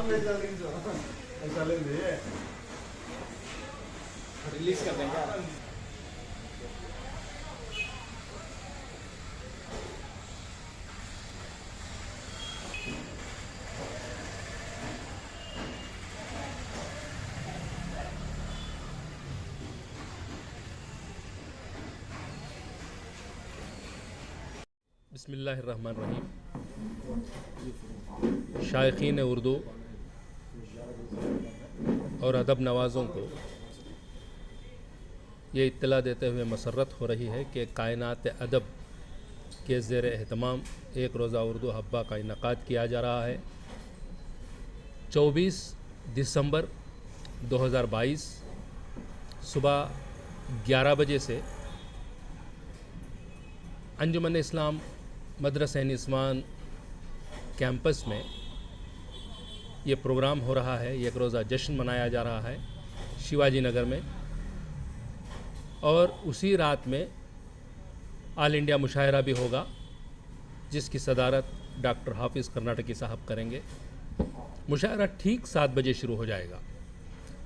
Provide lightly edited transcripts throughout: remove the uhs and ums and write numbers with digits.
Release कर देंगे बिस्मिल्लाहिर्रहमानिर्रहीम। शायखीन उर्दू और अदब नवाज़ों को ये इत्तला देते हुए मसर्रत हो रही है कि कायनात अदब के ज़ेर एहतमाम एक रोज़ा उर्दू हब्बा का इनकाद किया जा रहा है। 24 दिसंबर 2022 सुबह 11 बजे से अंजुमन इस्लाम मदरसा निस्वान कैंपस में ये प्रोग्राम हो रहा है। एक रोज़ा जश्न मनाया जा रहा है शिवाजी नगर में, और उसी रात में ऑल इंडिया मुशायरा भी होगा जिसकी सदारत डॉक्टर हाफिज़ कर्नाटकी साहब करेंगे। मुशायरा ठीक 7 बजे शुरू हो जाएगा।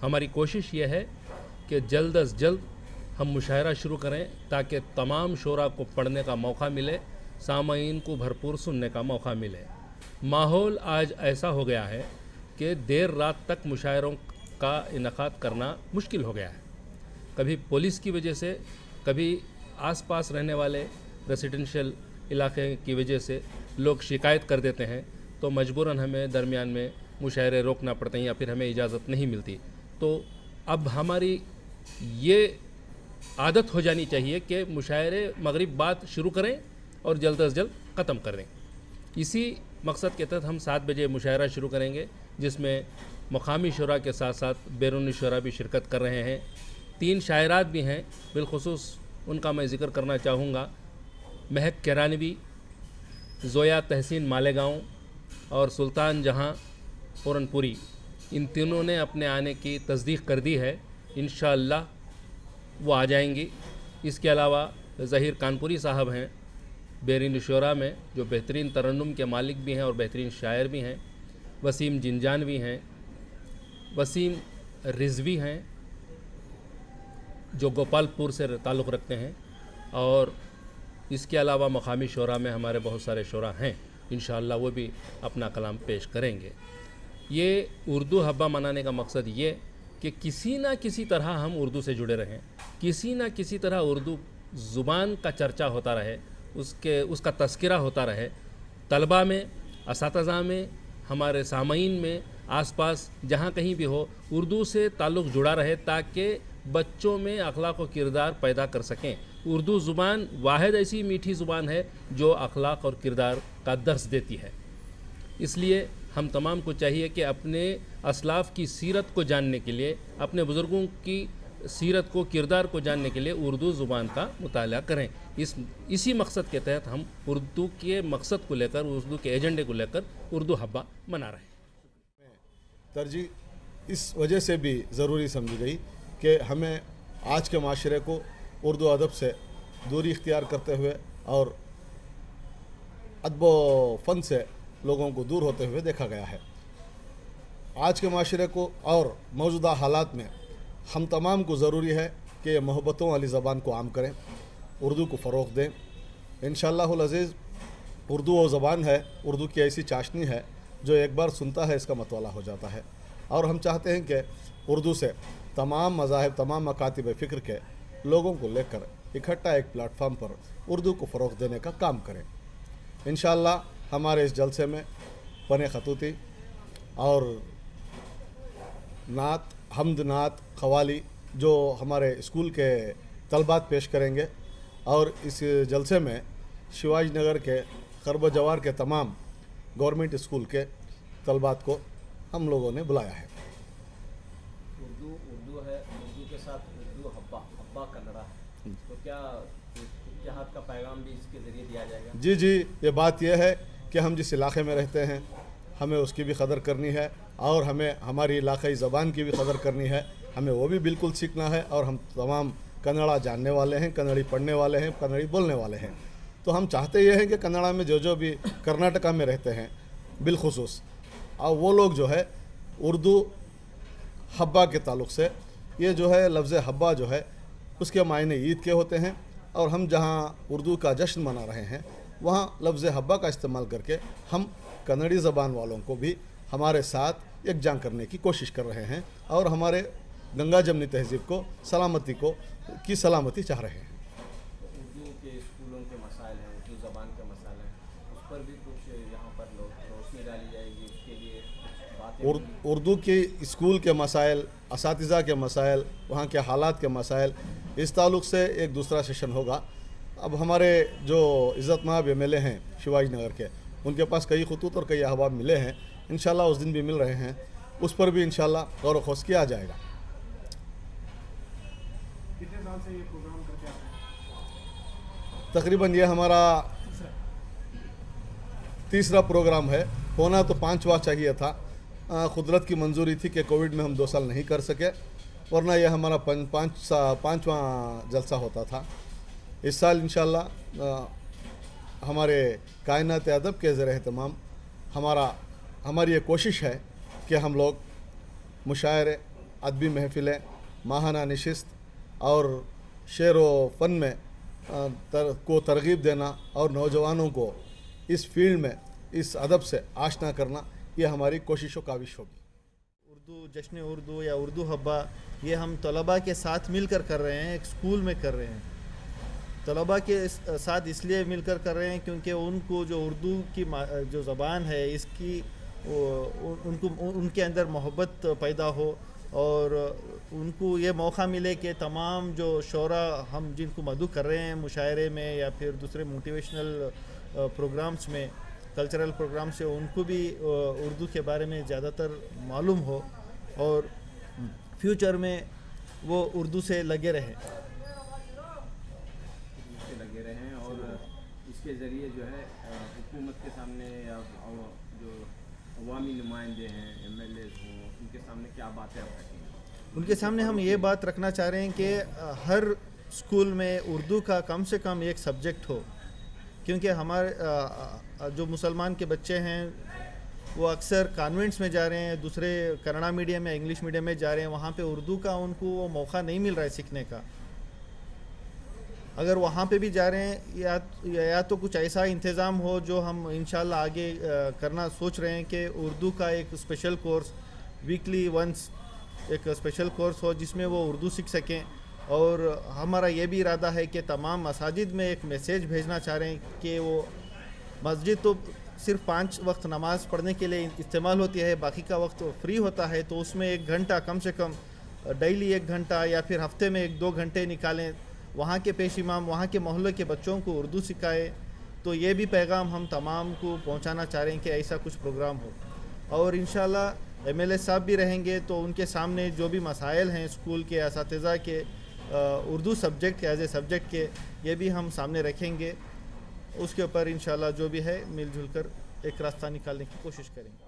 हमारी कोशिश ये है कि जल्द अज जल्द हम मुशायरा शुरू करें ताकि तमाम शोरा को पढ़ने का मौका मिले, सामाईन को भरपूर सुनने का मौका मिले। माहौल आज ऐसा हो गया है कि देर रात तक मुशायरों का इनकाद करना मुश्किल हो गया है। कभी पुलिस की वजह से, कभी आसपास रहने वाले रेसिडेंशियल इलाके की वजह से लोग शिकायत कर देते हैं, तो मजबूरन हमें दरमियान में मुशायरे रोकना पड़ते हैं या फिर हमें इजाज़त नहीं मिलती। तो अब हमारी ये आदत हो जानी चाहिए कि मुशायरे मगरिब बाद शुरू करें और जल्द अज जल्द ख़त्म कर दें। इसी मकसद के तहत हम 7 बजे मुशायरा शुरू करेंगे, जिसमें मकामी शुरा के साथ साथ बैरूनी शुरा भी शिरकत कर रहे हैं। 3 शायरात भी हैं, बिलखुसूस उनका मैं ज़िक्र करना चाहूँगा। महक केरानवी, ज़ोया तहसीन मालेगांव और सुल्तान जहां पूरनपुरी, इन तीनों ने अपने आने की तस्दीक कर दी है। इंशाअल्लाह वो आ जाएंगी। इसके अलावा ज़हीर कानपुरी साहब हैं बैरून शुरा में, जो बेहतरीन तरन्नुम के मालिक भी हैं और बेहतरीन शायर भी हैं। वसीम जिनजानवी हैं, वसीम रिजवी हैं जो गोपालपुर से ताल्लुक़ रखते हैं, और इसके अलावा मकामी शुरा में हमारे बहुत सारे शुरा हैं। इंशाअल्लाह वो भी अपना कलाम पेश करेंगे। ये उर्दू हब्बा मनाने का मकसद ये कि किसी ना किसी तरह हम उर्दू से जुड़े रहें, किसी ना किसी तरह उर्दू ज़ुबान का चर्चा होता रहे, उसका तज़किरा होता रहे। तलबा में, असातिज़ा में, हमारे सामाईन में, आसपास जहाँ कहीं भी हो, उर्दू से ताल्लुक़ जुड़ा रहे ताकि बच्चों में अखलाक व किरदार पैदा कर सकें। उर्दू ज़ुबान वाहिद ऐसी मीठी ज़ुबान है जो अखलाक और किरदार का दर्स देती है। इसलिए हम तमाम को चाहिए कि अपने असलाफ़ की सीरत को जानने के लिए, अपने बुज़ुर्गों की सीरत को, किरदार को जानने के लिए उर्दू ज़ुबान का मुताला करें। इसी मकसद के तहत हम उर्दू के मकसद को लेकर, उर्दू के एजेंडे को लेकर उर्दू हब्बा मना रहे हैं। तरजीह इस वजह से भी ज़रूरी समझी गई कि हमें आज के माशरे को उर्दू अदब से दूरी इख्तियार करते हुए और अदब व फ़न से लोगों को दूर होते हुए देखा गया है। आज के माशरे को और मौजूदा हालात में हम तमाम को ज़रूरी है कि ये मोहब्बतों वाली ज़बान को आम करें, उर्दू को फ़रोग़ दें। इंशाअल्लाहुल अज़ीज़ उर्दू वो ज़बान है, उर्दू की ऐसी चाशनी है जो एक बार सुनता है इसका मतवाला हो जाता है। और हम चाहते हैं कि उर्दू से तमाम मज़ाहिब, तमाम मकातिब फ़िक्र के लोगों को लेकर इकट्ठा एक प्लेटफार्म पर उर्दू को फ़रोग़ देने का काम करें। इंशाअल्लाह हमारे इस जलसे में फ़न ख़तूती और नात, हम्द नात, क़वाली जो हमारे स्कूल के तलबात पेश करेंगे, और इस जलसे में शिवाजी नगर के खरब जवार के तमाम गवर्नमेंट स्कूल के तलबात को हम लोगों ने बुलाया है। उर्दू है, उर्दू के साथ उर्दू हब्बा, हब्बा कन्नड़ा है, तो क्या इत्तेहाद का पैगाम भी इसके ज़रिए दिया जाएगा? जी जी, ये बात यह है कि हम जिस इलाके में रहते हैं हमें उसकी भी कदर करनी है, और हमें हमारी इलाक़ाई ज़बान की भी कदर करनी है। हमें वो भी बिल्कुल सीखना है, और हम तमाम कन्नड़ा जानने वाले हैं, कन्नड़ी पढ़ने वाले हैं, कन्नड़ी बोलने वाले हैं। तो हम चाहते ये हैं कि कन्नड़ा में जो भी कर्नाटका में रहते हैं बिलखुसूस, और वो लोग जो है اردو حبا کے تعلق سے یہ جو ہے لفظ حبا جو ہے اس کے معنی عید کے ہوتے ہیں، اور ہم جہاں اردو کا جشن منا رہے ہیں وہاں لفظ حبا کا استعمال کر کے ہم کنڑی زبان والوں کو بھی ہمارے ساتھ یکجاں کرنے کی کوشش کر رہے ہیں، اور ہمارے گنگا جمنی تہذیب کو سلامتی چاہ رہے ہیں۔ اردو کے اسکولوں کے مسائل ہیں، اردو زبان کے مسائل ہیں، اس پر بھی کچھ یہاں پر روشنی ڈالی جائے گی، اس کے لیے باتیں اردو کے اسکول کے مسائل، اساتذہ کے مسائل، وہاں کے حالات کے مسائل، اس تعلق سے ایک دوسرا سیشن ہوگا۔ اب ہمارے جو عزت مآب ایم ایل اے ہیں شیواجی نگر کے، ان کے پاس کئی خطوط اور کئی احباب ملے ہیں، انشاءاللہ اس دن بھی مل رہے ہیں، اس پر بھی انشاءاللہ غور و خوض کیا جائے گا۔ کتنے سال سے یہ پروگرام کرتے ہیں؟ تقریباً یہ ہمارا تیسرا پروگرام ہے، ہونا تو 5واں چاہیے تھا، قدرت کی منظوری تھی کہ کووڈ میں ہم 2 سال نہیں کر سکے، ورنہ یہ ہمارا 5واں جلسہ ہوتا تھا۔ اس سال انشاءاللہ ہمارے کائنات ادب کے زیر اہتمام ہماری یہ کوشش ہے کہ ہم لوگ مشاعرے، ادبی محفلیں، ماہانہ نشست اور شعر و فن میں کو ترغیب دینا اور نوجوانوں کو اس فیلڈ میں اس ادب سے آشنا کرنا، یہ ہماری کوشش و کاوش ہوگی۔ اردو جشن اردو یا اردو حبا یہ ہم طلباء کے ساتھ مل کر رہے ہیں، ایک اسکول میں کر رہے ہیں۔ طلباء کے ساتھ اس لیے مل کر رہے ہیں کیونکہ ان کو جو اردو کی جو زبان ہے اس کی ان کے اندر محبت پیدا ہو، اور ان کو یہ موقع ملے کہ تمام جو شعراء ہم جن کو مدعو کر رہے ہیں مشاعرے میں یا پھر دوسرے موٹیویشنل پروگرامز میں، کلچرل پروگرام سے، ان کو بھی اردو کے بارے میں زیادہ تر معلوم ہو اور فیوچر میں وہ اردو سے لگے رہیں۔ اور اس کے ذریعے جو ہے حکومت کے سامنے یا جو عوامی نمائندے ہیں، ایم ایل ایز ہوں، ان کے سامنے کیا باتیں آپ رکھیں گے؟ ان کے سامنے ہم یہ بات رکھنا چاہ رہے ہیں کہ ہر اسکول میں اردو کا کم سے کم ایک سبجیکٹ ہو، کیونکہ ہمارے جو مسلمان کے بچے ہیں وہ اکثر کانوینٹس میں جا رہے ہیں، دوسرے کنڑا میڈیم یا انگلش میڈیم میں جا رہے ہیں، وہاں پہ اردو کا ان کو وہ موقع نہیں مل رہا ہے سیکھنے کا۔ اگر وہاں پہ بھی جا رہے ہیں یا تو کچھ ایسا انتظام ہو جو ہم انشاءاللہ آگے کرنا سوچ رہے ہیں کہ اردو کا ایک اسپیشل کورس ویکلی ونس ایک اسپیشل کورس ہو جس میں وہ اردو سیکھ سکیں۔ اور ہمارا یہ بھی ارادہ ہے کہ تمام مساجد میں ایک میسیج بھیجنا چاہ رہے ہیں کہ وہ مسجد تو صرف 5 وقت نماز پڑھنے کے لیے استعمال ہوتی ہے، باقی کا وقت فری ہوتا ہے، تو اس میں 1 گھنٹہ کم سے کم ڈیلی 1 گھنٹہ یا پھر ہفتے میں 1-2 گھنٹے نکالیں، وہاں کے پیش امام وہاں کے محلے کے بچوں کو اردو سکھائے۔ تو یہ بھی پیغام ہم تمام کو پہنچانا چاہ رہے ہیں کہ ایسا کچھ پروگرام ہو، اور انشاءاللہ ایم ایل اے صاحب بھی رہیں گے تو ان کے سامنے جو بھی مسائل ہیں اسکول کے اساتذہ کے Urdu subject as a subject کے، یہ بھی ہم سامنے رکھیں گے، اس کے اوپر انشاءاللہ جو بھی ہے مل جل کر ایک راستہ نکالنے کی کوشش کریں گے۔